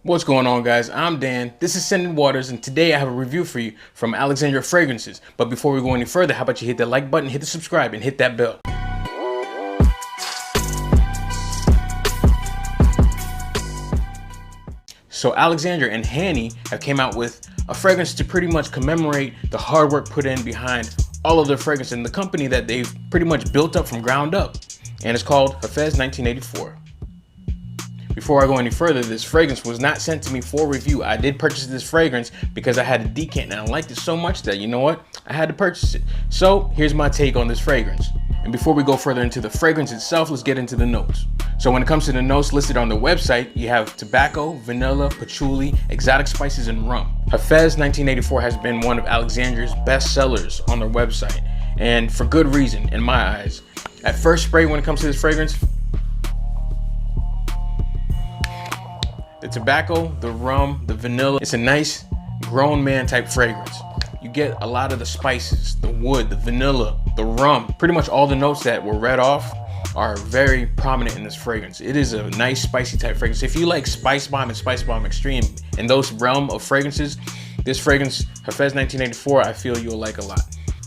What's going on, guys? I'm Dan. This is Scented Waters, and today I have a review for you from Alexandria Fragrances. But before we go any further, how about you hit that like button, hit the subscribe, and hit that bell. So Alexandria and Hany have came out with a fragrance to pretty much commemorate the hard work put in behind all of their fragrances and the company that they've pretty much built up from ground up. And it's called Hafez 1984. Before I go any further, this fragrance was not sent to me for review. I did purchase this fragrance because I had a decant and I liked it so much that, you know what, I had to purchase it. So here's my take on this fragrance. And before we go further into the fragrance itself, let's get into the notes. So when it comes to the notes listed on the website, you have tobacco, vanilla, patchouli, exotic spices, and rum. Hafez 1984 has been one of Alexandria's best sellers on their website, and for good reason in my eyes. At first spray, when it comes to this fragrance, the tobacco, the rum, the vanilla, it's a nice grown man type fragrance. You get a lot of the spices, the wood, the vanilla, the rum. Pretty much all the notes that were read off are very prominent in this fragrance. It is a nice spicy type fragrance. If you like Spice Bomb and Spice Bomb Extreme in those realm of fragrances, this fragrance, Hafez 1984, I feel you'll like a lot.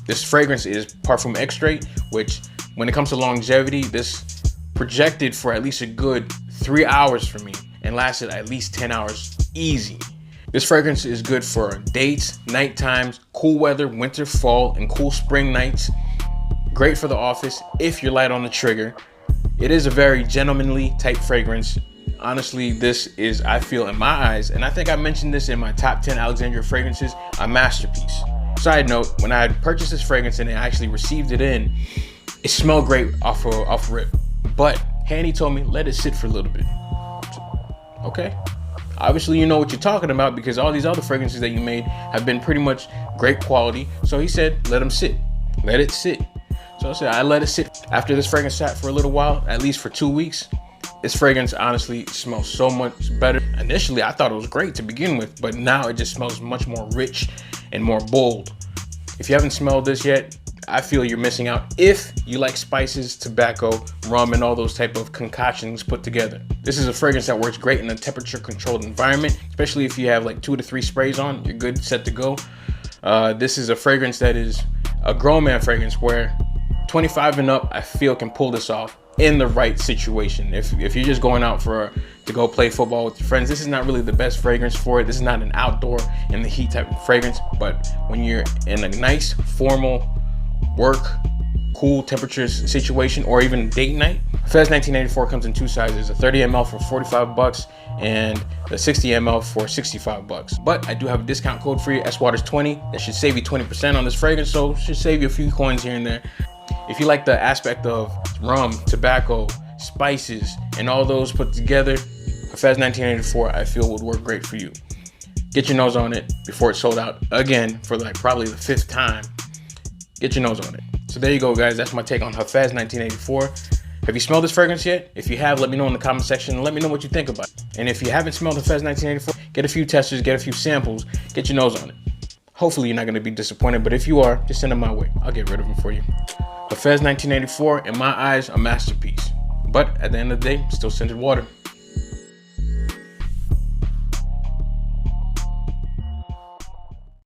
This fragrance is parfum extrait, which when it comes to longevity, this projected for at least a good 3 hours for me and lasted at least 10 hours easy. This fragrance is good for dates, night times, cool weather, winter, fall, and cool spring nights. Great for the office if you're light on the trigger. It is a very gentlemanly type fragrance. Honestly, this is, I feel in my eyes, and I think I mentioned this in my top 10 Alexandria fragrances, a masterpiece. Side note, when I had purchased this fragrance and I actually received it in, it smelled great off rip. But Hany told me, let it sit for a little bit. Okay, obviously you know what you're talking about because all these other fragrances that you made have been pretty much great quality. So he said, let them sit, let it sit. So I said, I let it sit. After this fragrance sat for a little while, at least for 2 weeks, this fragrance honestly smells so much better. Initially, I thought it was great to begin with, but now it just smells much more rich and more bold. If you haven't smelled this yet, I feel you're missing out if you like spices, tobacco, rum, and all those type of concoctions put together. This is a fragrance that works great in a temperature controlled environment, especially if you have like 2 to 3 sprays on, you're good, set to go. This is a fragrance that is a grown man fragrance where 25 and up, I feel, can pull this off in the right situation. If you're just going out to go play football with your friends, this is not really the best fragrance for it. This is not an outdoor in the heat type of fragrance, but when you're in a nice formal work, cool temperatures situation, or even date night, Hafez 1984 comes in 2 sizes, a 30 ml for 45 bucks and a 60 ml for 65 bucks. But I do have a discount code for you, SWaters20. That should save you 20% on this fragrance, so it should save you a few coins here and there. If you like the aspect of rum, tobacco, spices, and all those put together, Hafez 1984 I feel would work great for you. Get your nose on it before it's sold out again for like probably the 5th time. Get your nose on it. So there you go, guys. That's my take on Hafez 1984. Have you smelled this fragrance yet? If you have, let me know in the comment section and let me know what you think about it. And if you haven't smelled Hafez 1984, get a few testers, get a few samples, get your nose on it. Hopefully you're not going to be disappointed, but if you are, just send them my way. I'll get rid of them for you. Hafez 1984, in my eyes, a masterpiece. But at the end of the day, still scented water.